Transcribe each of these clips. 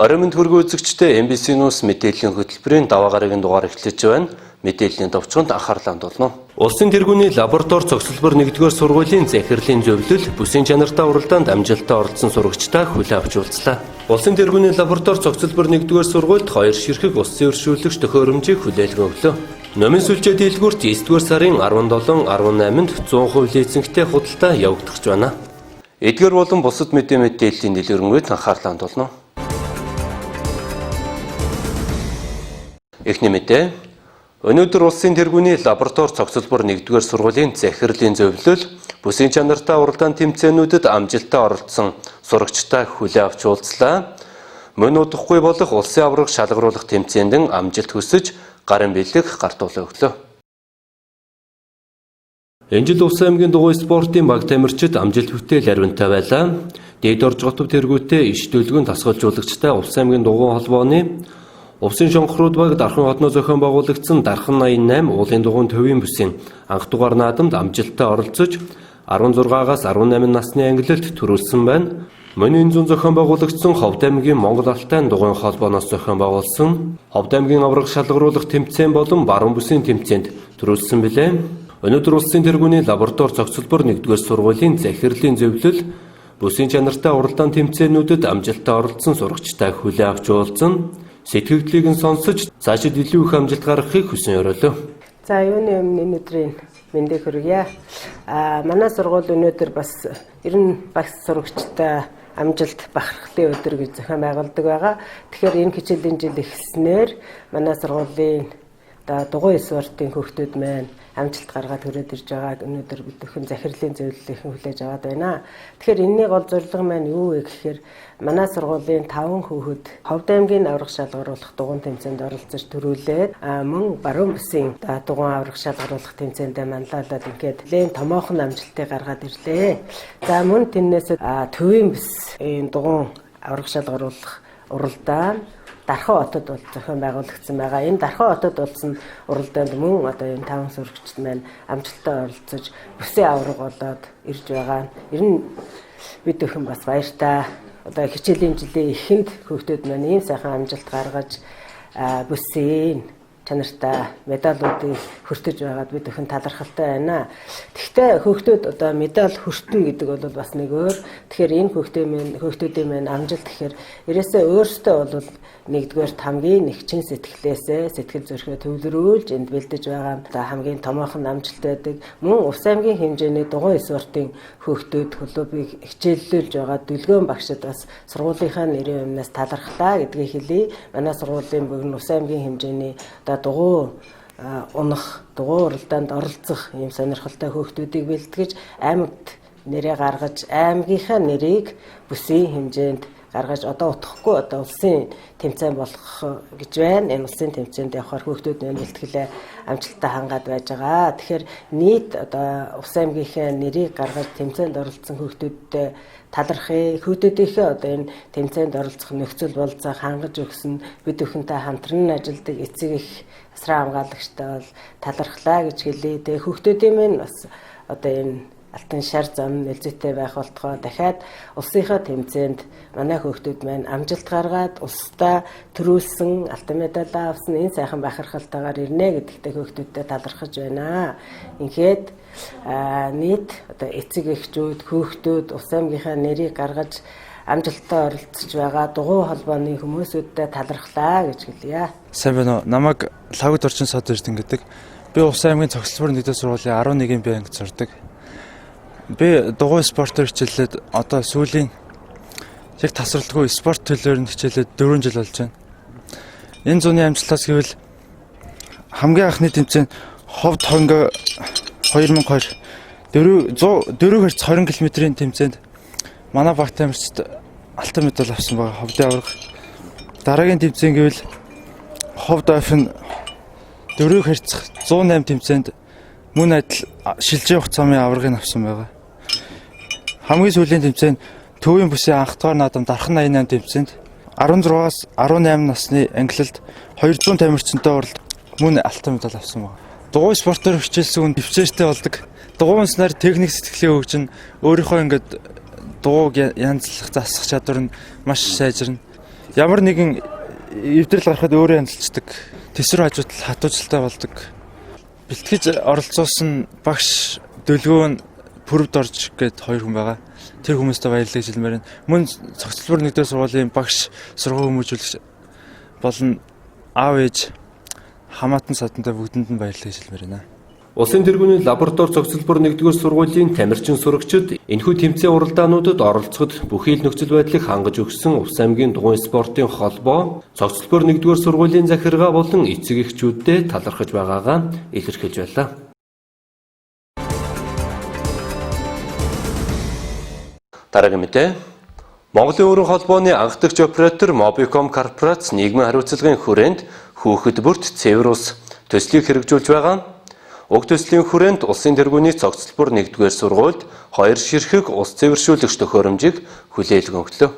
Орой мэнд хүргэн үзэгчдээ MBC News мэдээллийн хөтөлбөрийн даваа гарагийн дугаар эхлэж байна. Мэдээллийн товчхонд анхаарлаа хандуулна. Улсын тэргүүний лаборатори цогцлбор 1-р сургуулийн захирлын зөвлөл бүсийн чанартай уралдаанд амжилттай оролцсон сурагчдаа хүлээн авч уулзлаа. Улсын тэргүүний лаборатори цогцлбор 1-р сургуульд 2 ширхэг усын өршөөлөгч төхөөрөмжийг хүлээлгэн өглөө. Номын сүлжээ дийлгүүрт 9-р сарын 17-18-нд 100% лизингтэй худалдаа явагдах байна. Эдгээр болон бусад мэдээллийн дэлгэрэнгүй анхаарлаа хандуулна. Эхний мэдээ. Өнөөдөр улсын тэргүүний лаборатори цогцлбор 1-р сургуулийн захирлын зөвлөл бүсийн чанартай уралдаан тэмцээнүүдэд амжилттай оролцсон сурагчдаа хүлээн авч уулзлаа. Мөн удахгүй болох улсын аварга шалгаруулах тэмцээнд амжилт хүсэж гарын бэлэг гартуулаа өглөө. Энэ жил Увс аймгийн дугуй спортын баг тамирчид амжилт бүтээл ариунтай байлаа. Дээд орж готов тэргүүтээ иш төлгөнд тасгалжуулагчтай Увс аймгийн дугуй холбооны Увсын шонхрууд баг Дархан хотноо зохион байгуулагдсан Дархан 88 уулын дугуйн төвийн бүсийн анх дугаар наадамд амжилттай оролцож 16-аас 18 насны ангилалд төрүүлсэн байна. Мөн энэ зүүн зохион байгуулагдсан Ховд аймгийн Монгол Алтайн дугуйн холбооноос зохион байгуулсан Ховд аймгийн аварга шалгаруулах тэмцээн болон баруун бүсийн тэмцээнд төрүүлсэн билээ. Өнөөдөр улсын тэргүүний лаборатори цогцлбор 1-р сургуулийн захирлын зөвлөл бүсийн чанартай уралдаан тэмцээнүүдэд амжилттай оролцсон сурагчдаа хүлээн авч уулзсан. Сэтгэгдлийг нь сонсож цаашид илүү их амжилт гаргахыг хүсэн ёроолоо. За юуны өмнө өнөөдрийн мэндийг хүргье. Манай сургууль өнөөдөр бас 90 багш сурагчтай амжилт бахархлын өдөр гэж зохион байгуулдаг байгаа. Тэгэхээр энэ хичээлийн жил эхэлснээр манай сургуулийн дугуй спортын хүүхдүүд маань амжилт гаргаад төрөөд ирж байгааг өнөөдөр бид бүхэн захирлын зөвлөлийнхэн хүлээж аваад байна. Тэгэхээр энэний гол зорилго маань юу вэ гэхээр манай сургуулийн 5 хүүхэд Ховд аймгийн аварга шалгаруулах дугуйн тэмцээнд оролцож төрүүлээд мөн баруун бүсийн дугуйн аварга шалгаруулах тэмцээндээ манлайлаад ингээд нэлээд томоохон амжилтыг гаргаад ирлээ. За мөн тэрнээс төвийн бүс дугуйн аварга шалгаруулах уралдаан Дархан хотод бол зохион байгуулагдсан байгаа. Энэ Дархан хотод болсон уралдаанд мөн одоо энэ 5 сурагчид маань амжилттай оролцож бүсийн аварга болоод ирж байгаа. Ер нь бид бүхэн бас баяртай. Одоо хичээлийн жилийн эхэнд хүүхдүүд маань ийм сайхан амжилт гаргаж бүсийн чанартай медалуудыг хүртэж байгаад бид бүхэн талархалтай байна. Гэхдээ хүүхдүүд одоо медаль хүртэнэ гэдэг бол бас нэг өөр. Тэгэхээр энэ хүүхдүүдийн маань амжилт гэхээр ерөөсөө өөрсдөө бол нэгдүгээр хамгийн их чин сэтгэлээсээ сэтгэл зүрхээ төвлөрүүлж энд бэлдэж байгаа хамгийн томоохон амжилт байдаг. Мөн Увс аймгийн хэмжээний дугуйн спортын хүүхдүүд клубыг хичээллүүлж байгаа дүлгөөн багшид бас сургуулийнхаа нэрийн өмнөөс талархлаа гэдгийг хэлье. Манай сургуулийн бүгд Увс аймгийн хэмжээний дугуй унах, дугуй уралдаанд оролцох ийм сонирхолтой хүүхдүүдийг бэлтгэж аймагт нэрээ гаргаж аймгийнхаа нэрийг бүсийн хэмжээнд гаргаж одоо утгахгүй одоо улсын тэмцээн болох гэж байна. Энэ улсын тэмцээнд явахаар хүүхдүүд маань бэлтгэлээ амжилттай хангаад байж байгаа. Тэгэхээр нийт одоо Увс аймгийнхаа нэрийг гаргаж тэмцээнд оролцсон хүүхдүүдтэй талархъя. Хүүхдүүдийнхээ одоо энэ тэмцээнд оролцох нөхцөл болцоог хангаж өгсөн бид бүхэнтэй хамтран ажилладаг эцэг их асран хамгаалагчтай бол талархлаа гэж хэлье. Тэгээ хүүхдүүдийн минь бас одоо энэ алтан шар зам нэлзээтэй байх болтгоо дахиад улсынхаа тэмцээнд манай хүүхдүүд маань амжилт гаргаад улстай төрүүлсэн алтан медаль авсан энэ сайхан бахархалтайгаар ирнэ гэдэгтээ хүүхдүүдтэй талархаж байна. Ингээд нийт одоо эцэг эхчүүд хүүхдүүд Увс аймгийнхаа нэрийг гаргаж амжилттай оролцож байгаа дугуй холбооны хүмүүсүүдтэй талархлаа гэж хэлье. Сайн байна уу? Намайг Лагд орчин сод ирдэн гэдэг. Би Увс аймгийн цогцлбор 1-р сургуулийн 11-ийн б ангид сурдаг. Би дугуй спортоор хичээлээд одоо сүүлийн яг тасралтгүй спорт төлөөр нь хичээлээд 4 жил болж байна. Энэ зууны амжилтаас гэвэл хамгийн анхны тэмцээн Ховд хонго 2002 4 херц 20 км-ийн тэмцээнд манай баг тамирчид алтан медаль авсан байгаа Ховдын аварга. Дараагийн тэмцээн гэвэл Ховд Офин 4 херц 108 тэмцээнд мөн адил шилжээ хугацааны аваргыг авсан байгаа. Хамгийн сүүлийн тэмцээн төвийн бүсийн анх дугаар наадам Дархан 88 тэмцээнд 16-аас 18 насны ангилалд 200 тамирчинтай оролд мөн алтан медаль авсан байна. Дугуй спортоор хичээлсэн хүн төвчээртэй болдог. Дугуй унснаар техник сэтгэлээ хөгжин өөрийнхөө ингээд дугуйг янзлах засах чадвар нь маш сайжирна. ямар нэгэн эвдрэл гарахад өөрөө хяналтдаг. Тэсвэр хажуудал хатуужилтаа болдог. Бэлтгэж оролцуулсан багш дөлгөө нь пүрвд орж гээд 2 хүн байгаа. Тэр хүмүүстээ баярлалаа гэж хэлмээр байна. Мөн цогцлбор 1-р сургуулийн багш, сургууль хүмүүжүүлэгч болон аав ээж хамаатан садтай бүгдэнд нь баярлалаа гэж хэлмээр байна. Улсын тэргүүний лаборатори цогцлбор 1-р сургуулийн тамирчин сурагчид энэхүү тэмцээн уралдаануудад оролцоход бүхий л нөхцөл байдлыг хангаж өгсөн Увс аймгийн дугуйн спортын холбоо цогцлбор 1-р сургуулийн захиргаа болон эцэг эхчүүдэд талархаж байгаагаа илэрхийлж байлаа. Дараагийн мэдээ. Монголын өрн холбооны анхдагч оператор Mobicom корпорац нийгмийн хариуцлагын хүрээнд хүүхэд бүрт цэвэр ус төслийг хэрэгжүүлж байгаа. Уг төслийн хүрээнд улсын тэргүүний цогцлбор 1-р сургуульд 2 ширхэг ус цэвэршүүлэгч төхөөрөмжийг хүлээлгэн өглөө.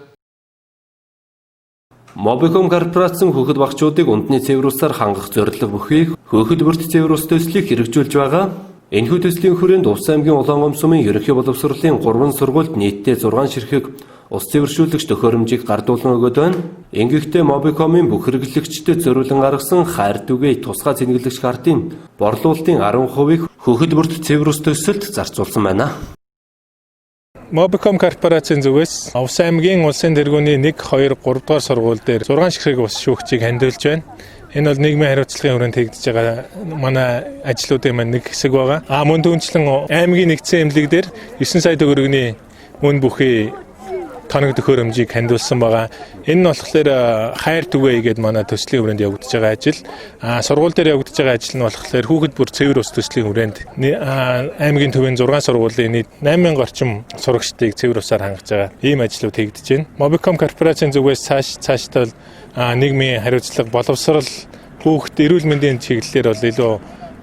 Mobicom корпорацийн хүүхэд багчуудыг үндэсний цэвэр усаар хангах зорилго бүхий хүүхэд бүрт цэвэр ус төслийг хэрэгжүүлж байгаа. Энэхүү төслийн хүрээнд Увс аймгийн Улаангом сумын ерөнхий боловсролын 3 сургуульд нийтдээ 6 ширхэг ус цэвэршүүлэгч төхөөрөмжийг гардуулан өгöd байна. Ингэхдээ Mobicom-ын бүх хэрэглэгчдэд зориулан гаргасан хайр түгээх тусгай цэнгэлэгч картын борлуулалтын 10%-ийг хүүхэд бүрт цэвэр ус төсөлд зарцуулсан байна. Mobicom корпорацийн зүгээс Увс аймгийн улсын тэргүүний 1, 2, 3 дугаар сургууль дээр 6 ширхэг ус шүүгчийг хандуулж байна. Энэ бол нийгмийн хариуцлагын хүрээнд хийгдэж байгаа манай ажлуудын маань нэг хэсэг байгаа. Мөн түүнчлэн аймгийн нэгдсэн эмнэлэг дээр 9 сая төгрөгийн мөн бүхий тоног төхөөрөмжийг хандуулсан байгаа. Энэ нь болохоор хайр түгээе гэдэг манай төслийн хүрээнд явагдаж байгаа ажил. Сургууль дээр явагдаж байгаа ажил нь болохоор хүүхэд бүр цэвэр ус төслийн хүрээнд аймгийн төвийн 6 сургуулийн нийт 8000 орчим сурагчдыг цэвэр усаар хангаж байгаа. Ийм ажлууд хийгдэж байна. Mobicom корпорацийн зүгээс цаашдаа нийгмийн хариуцлага боловсрол хүүхэд эрүүл мэндийн чиглэлээр бол илүү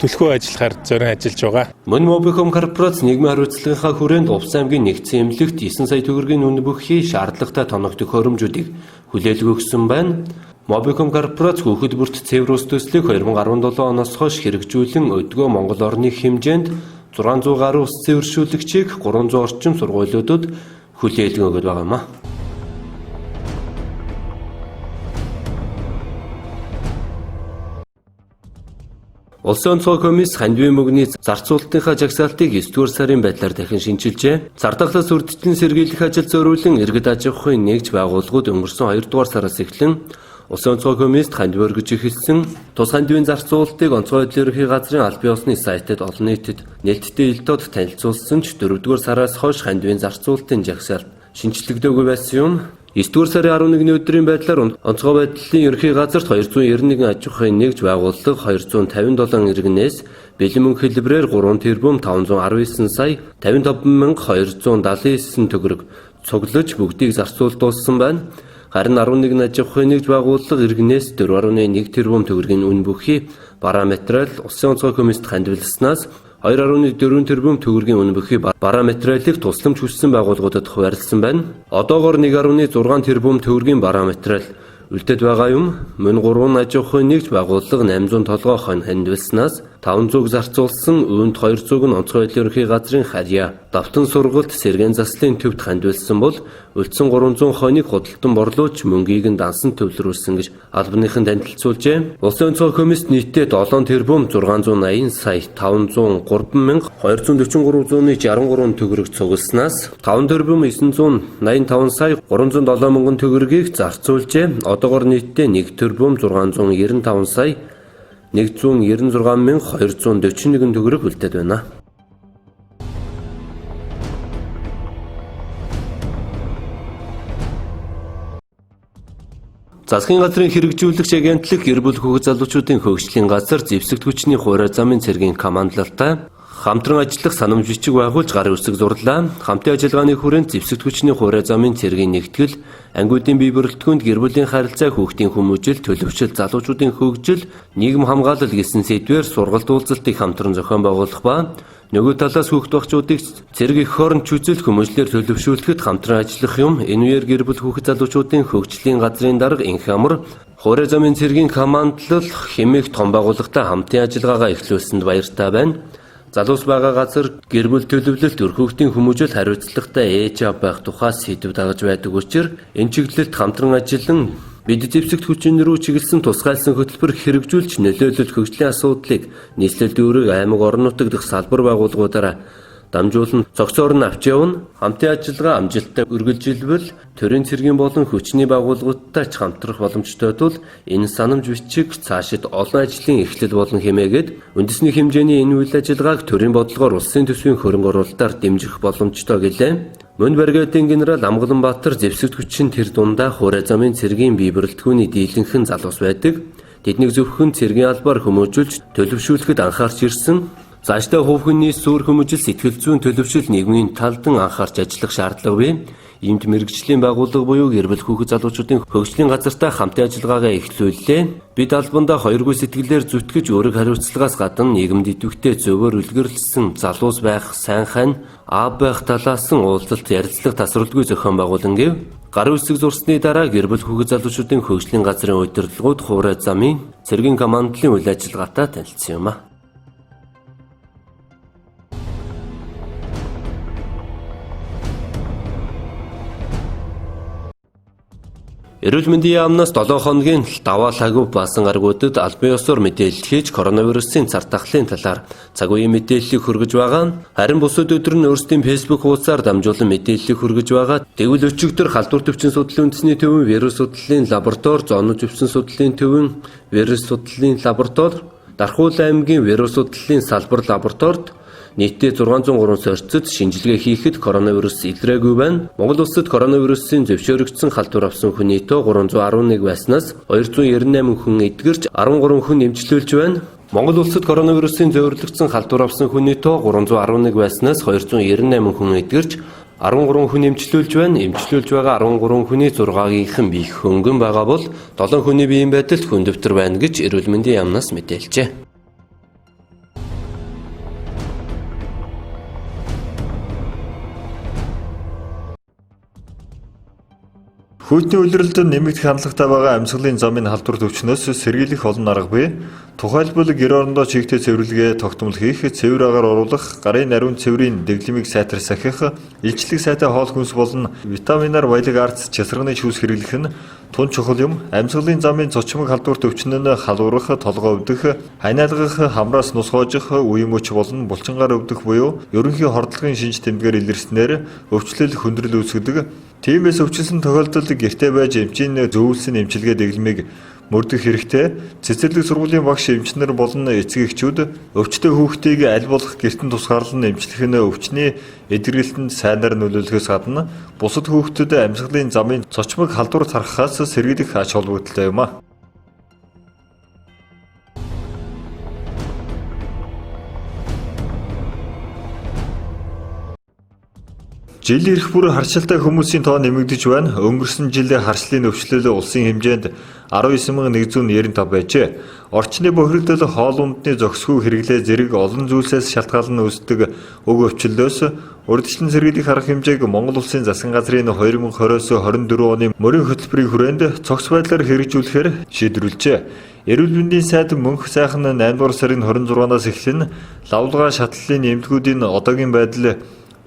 төлхөө ажиллахаар зорин ажиллаж байгаа. Мөн Mobicom корпорац нийгмийн хариуцлагынхаа хүрээнд Увс аймгийн нэгдсэн эмнэлэгт 9 сая төгрөгийн үнэ бүхий шаардлагатай тоног төхөөрөмжүүдийг хүлээлгэн өгсөн байна. Mobicom корпорац хүүхэд бүрт цэвэр ус төслийг 2017 оноос хойш хэрэгжүүлэн өдгөө Монгол орны хэмжээнд 600 гаруй ус цэвэршүүлэгчийг 300 орчим сургуулиудад хүлээлгэн өгöd байгаа юм а. Улсын онцгой комисс хандивын мөнгөний зарцуулалтынхаа жагсаалтыг 9-р сарын байдлаар дахин шинжилжээ. Зардахлаас үрдэгдэн сэргийлэх ажил зориулан иргэд аж ахуйн нэгж байгууллагууд өнгөрсөн 2-р сараас эхлэн Улсын онцгой комиссд хандив өргөж эхэлсэн тус хандивын зарцуулалтыг онцгой байдлын ерөнхий газрын аль бие усны сайтад олон нийтэд нээлттэй илтод танилцуулсан ч 4-р сараас хойш хандивын зарцуулалтын жагсаалт шинжлэгдээгүй байсан юм. 9-р сарын 11-ний өдрийн байдлаар онцгой байдлын ерөнхий газарт 291 аж ахуйн нэгж байгууллага 257 иргэнээс бэлэн мөнгө хэлбэрээр 3 тэрбум 519 сая 55,279 төгрөг цуглаж бүгдийг зарцуулсан байна. Харин 11 аж ахуйн нэгж байгууллага иргэнээс 4.1 тэрбум төгрөгийн үнэ бүхий бараа материал улсын онцгой комиссд хандивласнаас 2.4 тэрбум төгрөгийн үнэ бүхий бараа материалыг тусламж хүссэн байгууллагуудад хуваарлсан байна. Одоогоор 1.6 тэрбум төгрөгийн бараа материал үлдээд байгаа юм. Мөн 3 аж ахуйн нэгж байгууллага 800 толгой хонь хандивласнаас 500 зарцуулсан, үүнд 200 нь онцгой байдлын ерөнхий газрын харьяа, давтан сургалт, сэргээн заслын төвд хандивлсан бол үлдсэн 300 хоньыг худалдан борлуулж мөнгийг нь дансан төвлөрүүлсэн гэж албаныхан танилцуулжээ. Улсын онцгой комиссд нийтдээ 7 тэрбум 680 сая 503,243,63 төгрөг цугласнаас 5 тэрбум 985 сая 307 мянган төгрөгийг зарцуулжээ. Одоогоор нийтдээ 1 тэрбум 695 сая 196,241 төгрөг үлдээд байна. Засгийн газрын хэрэгжүүлэгч агентлаг гэр бүл хүүхэд залуучуудын хөгжлийн газар зэвсэгт хүчний хуурай замын цэргийн командлалтай хамтран ажиллах санамж бичиг байгуулж гарын үсэг зурлаа. Хамтын ажиллагааны хүрээнд зэвсэгт хүчний хуурай замын цэргийн нэгтгэл, ангиудын бие бүрэлдэхүүнд гэр бүлийн харилцаа, хүүхдийн хүмүүжил, төлөвшил, залуучуудын хөгжил, нийгэм хамгаалал гэсэн сэдвээр сургалт уулзалтыг хамтран зохион байгуулах ба нөгөө талаас хүүхэд багчуудыг цэрэг их хооронд чүзэл хүмүүжлээр төлөвшүүлэхэд хамтран ажиллах юм. Энэ үеэр гэр бүл хүүхэд залуучуудын хөгжлийн газрын дарга Инх амар хуурай замын цэргийн командлал хэмээх том байгууллагатай хамтын ажиллагаагаа эхлүүлсэнд баяртай байна. Залуус байгаа газар гэр бүл төлөвлөлт, өр хүүхдийн хүмүүжил, хариуцлагатай ээж аав байх тухай сэдв дагаж байдаг учраас энэ чиглэлд хамтран ажиллан Бид зэвсэгт хүчин рүү чиглэсэн тусгайлсан хөтөлбөр хэрэгжүүлж нөлөөлөл хөгжлийн асуудлыг нийслэл дүүрэг аймаг орон нутаг дэх салбар байгууллагуудаараа дамжуулан цогцоор нь авч явна. Хамтын ажиллагаа амжилттай үргэлжилбэл төрийн цэргийн болон хүчний байгууллагуудтай ч хамтрах боломжтой тул энэ санамж бичиг цаашид олон ажлын эхлэл болно хэмээгээд үндэсний хэмжээний энэ үйл ажиллагааг төрийн бодлогоор улсын төсвийн хөрөнгө оруулалтаар дэмжих боломжтой гэлээ. Мөн бригадын генерал Амгаланбаатар зэвсэгт хүчин тэр дундаа хуурай замын цэргийн бие бүрэлдэхүүний дийлэнхэн залуус байдаг. Тэднийг зөвхөн цэргийн албаар хүмүүжүүлж төлөвшүүлэхэд анхаарч ирсэн. Цаашдаа хувь хүний сүр хүмүүжил сэтгэл зүйн төлөвшил нийгмийн талдан анхаарч ажиллах шаардлага бий. Иймд мэрэгжлийн байгууллага буюу гэр бүл хүүхэд залуучуудын хөгжлийн газартай хамтын ажиллагаагаа эхлүүллээ. Бид албандаа хоёргүй сэтгэлээр зүтгэж өөрөг хариуцлагаас гадна нийгэмд идэвхтэй зөвөр үлгэрлсэн залуус байх, сайн хань, аав байх талаас нь уулзалт ярилцлага тасралтгүй зохион байгуулан гэв. Гарын үсэг зурсны дараа гэр бүл хүүхэд залуучуудын хөгжлийн газрын удирдлагууд хуурай замын цэргийн командлын үйл ажиллагаатай танилцсан юм а. Эрүүл мэндийн яамнаас 7 хоногийн даваа лагуй баасан гаргуудад албан ёсоор мэдээлэл хийж коронавирусын цар тахлын талаар цаг үеийн мэдээллийг хүргэж байгаа. Харин бусад өдөр нь өөрсдийн фэйсбүүк хуудасаар дамжуулан мэдээллийг хүргэж байгаа. Тэгвэл өчигдөр халдвар төвчин судлалын үндэсний төвийн вирус судлалын лаборатори, зоонож өвчин судлалын төвийн вирус судлалын лаборатори, Дархуул аймгийн вирус судлалын салбар лабораторид нийтдээ 603 сорьцод шинжилгээ хийхэд коронавирус илрээгүй байна. Монгол улсад коронавирусын зөвшөөрөгдсөн халдвар авсан хүний тоо 311 байснаас 298 хүн эдгэрч 13 хүн эмчлүүлж байна. Монгол улсад коронавирусын зөвөрлөгдсөн халдвар авсан хүний тоо 311 байснаас 298 хүн эдгэрч 13 хүн эмчлүүлж байна. Эмчлүүлж байгаа 13 хүний 6-ийнхэн биех хөнгөн байгаа бол 7 хүний биеийн байдалд хүндөвтөр байна гэж эрүүл мэндийн яамнаас мэдээлжээ. Хүйтний улиралд нэмэгдэх хандлагатай байгаа амьсгалын замын халдвар төвчнөөс сэргийлэх олон арга бий. Тухайлбал гэр орондоо чигтээ цэвэрлэгээ тогтмол хийх, цэвэр агаар оруулах, гарын нариун цэврийн дэглэмийг сайтар сахих, илчлэг сайтай хоол хүнс болон витаминаар баялаг арц часарганы шүүс хэрэглэх нь тун чухал юм. Амьсгалын замын цочмог халдвар төвчнөө нь халуурах, толгой өвдөх, ханиалгах, хамраас нус хоожих, үе мөч болон булчингаар өвдөх буюу ерөнхий хордлогын шинж тэмдгээр илэрснээр өвчлөл хүндрэл үүсгэдэг. Тиймээс өвчлсөн тохиолдолд гэртээ байж эмчийн зөвлөсөн эмчилгээ дэглэмийг мөрдөх хэрэгтэй. Цэцэрлэг сургуулийн багш эмчнэр болон эцэг эхчүүд өвчтөе хүүхдийг аль болох гэртэн тусгаарлан эмчлэх нь өвчний эдгэрэлтэнд сайнаар нөлөөлөхөөс гадна бусад хүүхдэд амьсгалын замын цочмог халдвар тархахаас сэргийлэх ач холбогдолтой юм а. Жил ирэх бүр харшилтай хүмүүсийн тоо нэмэгдэж байна. Өнгөрсөн жилийн харшлын өвчлөл улсын хэмжээнд 19,195 байжээ. Орчны бохирдол, хоол ундны зохисгүй хэрэглээ зэрэг олон зүйлсээс шалтгаалan үүсдэг уг өвчлөлөөс урьдчилан сэргийлэх арга хэмжээг Монгол Улсын засгийн газрын 2020-с 24 оны мөрийн хөтөлбөрийн хүрээнд цогц байдлаар хэрэгжүүлэхээр шийдвэрлэжээ. Эрүүл мэндийн сайд мөнх сайхан 8 дугаар сарын 26-наас эхлэн лавлгаа шатлалын эмнэлгүүдийн одоогийн байдал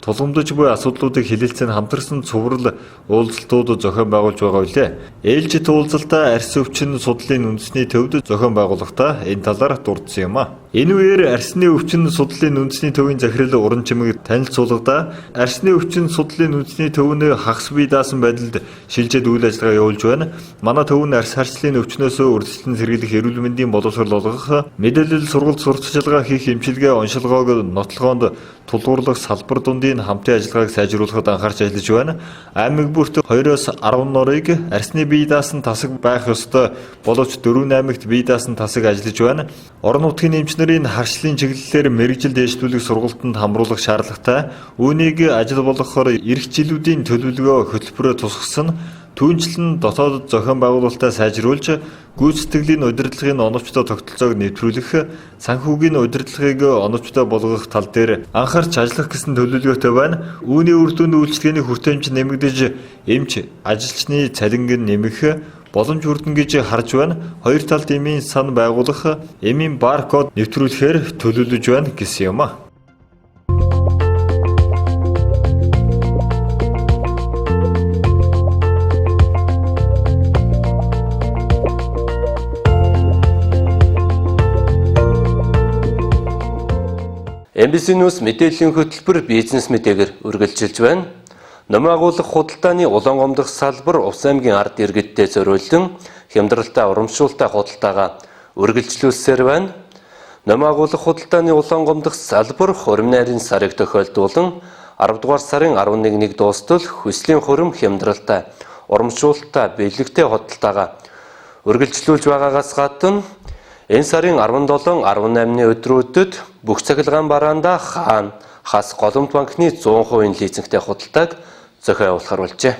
тулгамдж буй асуудлуудыг хилэлцэн хамтарсан цуврал уулзалтууд зохион байгуулж байгаа үлээ. Ээлжид уулзалтаа арьс өвчин судлалын үндэсний төвд зохион байгуулахдаа энэ талаар дурдсан юм а. Энэ үеэр арьсны өвчин судлалын үндэсний төвийн захирал уран чимэг танилцуулгадаа арьсны өвчин судлалын үндэсний төв нь хагас бие даасан байдалд шилжээд үйл ажиллагаа явуулж байна. Манай төв нь арьс харцлын өвчнөөс урьдчилан сэргийлэх эрүүл мэндийн боловсрол олгох, мэдээлэл сургалт сурталчилгаа хийх эмчилгээ оншилгоог нотлохоонд тулгуурлах салбар дундын хамтын ажиллагааг сайжруулахад анхаарч ажиллаж байна. Аймаг бүрт 2-оос 10 норыг арьсны бие даасан тасаг байх ёстой боловч 4-8-т бие даасан тасаг ажиллаж байна. Орон нутгийн эмчнэрийн харшлын чиглэлээр мэрэгжил дэвшлүүлэх сургалтанд хамруулах шаардлагатай. Үүнийг ажил болгохоор эх жилүүдийн төлөвлөгөө хөтөлбөрөөр тусгасан. Түүнчлэн дотоод зохион байгуулалтаа сайжруулж, гүйцэтгэлийн удирдлагын оновчтой тогтолцоог нэвтрүүлэх, санхүүгийн удирдлагыг оновчтой болгох тал дээр анхаарч ажиллах гэсэн төлөвлөгөөтэй байна. Үүний үр дүнд үйлчлэгээний хүртээмж нэмэгдэж, эмч, ажилчны цалинг нэмэх боломж хүрдэн гэж харж байна. Хоёр талд эмийн сан байгуулах, эмийн баркод нэвтрүүлэхээр төлөвлөж байна гэсэн юм а. MBC News мэдээллийн хөтөлбөр бизнес мэдээгээр үргэлжилж байна. Номын агуулга худалдааны улаан гомдох салбар Увс аймгийн ард иргэдтэй зориулсан хямдралтай урамшуултай худалдаагаа үргэлжлүүлсээр байна. Номын агуулга худалдааны улаан гомдох салбар хурим найрын сарыг тохиолдуулан 10 дугаар сарын 11-нд дуустал хүслийн хурим хямдралтай урамшуултай бэлэгтэй худалдаагаа үргэлжлүүлж байгаагаас гадна энэ сарын 17-18-ны өдрүүдэд бүх цахилгаан бараанда хаан хас голомт банкны 100% лизингтэй худалдааг зохион явуулахар болжээ.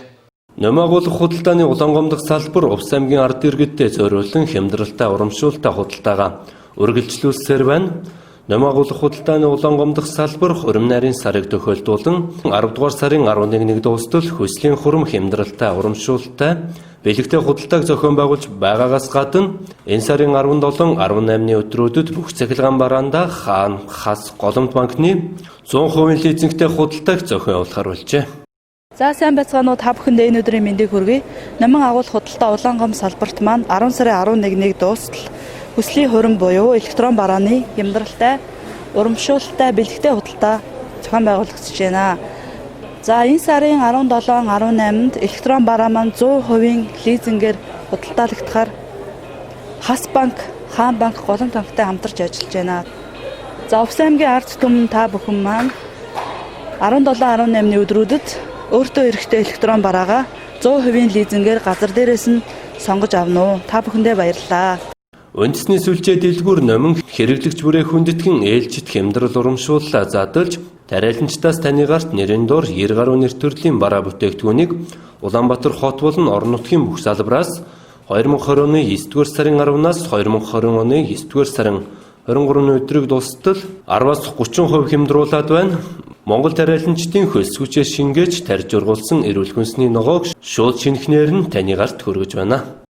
Номын агуулга худалдааны улаан гомдох салбар Увс аймгийн ард иргэдтэй зориулсан хямдралтай урамшуултай худалдаагаа үргэлжлүүлсээр байна. Номын агуулга худалдааны улаан гомдох салбар хурим найрын сарыг тохиолдуулан 10 дугаар сарын 11-нд дуустал хүслийн хурим хямдралтай урамшуултай бэлэгтэй худалдааг зохион байгуулж байгаагаас гадна энэ сарын 17-18-ны өдрүүдэд бүх цахилгаан бараанда хаан хас голомт банкны 100% лизингтэй худалдааг зохион явуулахар болжээ. За сайн байцгаана уу, та бүхэндээ энэ өдрийн мэндийг хүргэе. Номын агуулга худалдаа улаан гом салбарт маань 10 сарын 11-нд дуустал хүслийн хурим буюу электрон барааны хямдралтай урамшуултай бэлэгтэй худалдаа зохион байгуулагдаж байна. За энэ сарын 17-18-нд электрон бараа маань 100% лизингээр худалдаалагдахаар Хас банк, Хаан банк, Голомт банктай хамтарч ажиллаж байна. За Увс аймгийн ард түмэн та бүхэн маань 17-18-ны өдрүүдэд өөртөө эрэхтэй электрон бараагаа 100% лизингээр газар дээрээс нь сонгож авна уу. Та бүхэндээ баярлалаа. Үндэсний сүлжээ дэлгүүр номин хэрэглэгч бүрээ хүндэтгэн ээлжид хямдрал урамшууллаа задалж тариаланчдаас таны гарт нэрийн дор 90 гаруй нэр төрлийн бараа бүтээгдэхүүнийг Улаанбаатар хот болон орон нутгийн бүх салбараас 2020 оны 9-р сарын 10-наас 2020 оны 9-р сарын 23-ны өдрийг дуустал 10-аас 30% хямдруулад байна. Монгол тариаланчдын хөлс хүчээр шингээж тарьж ургуулсан эрүүл хүнсний ногоог шууд шинэхнээр нь таны гарт хүргэж байна.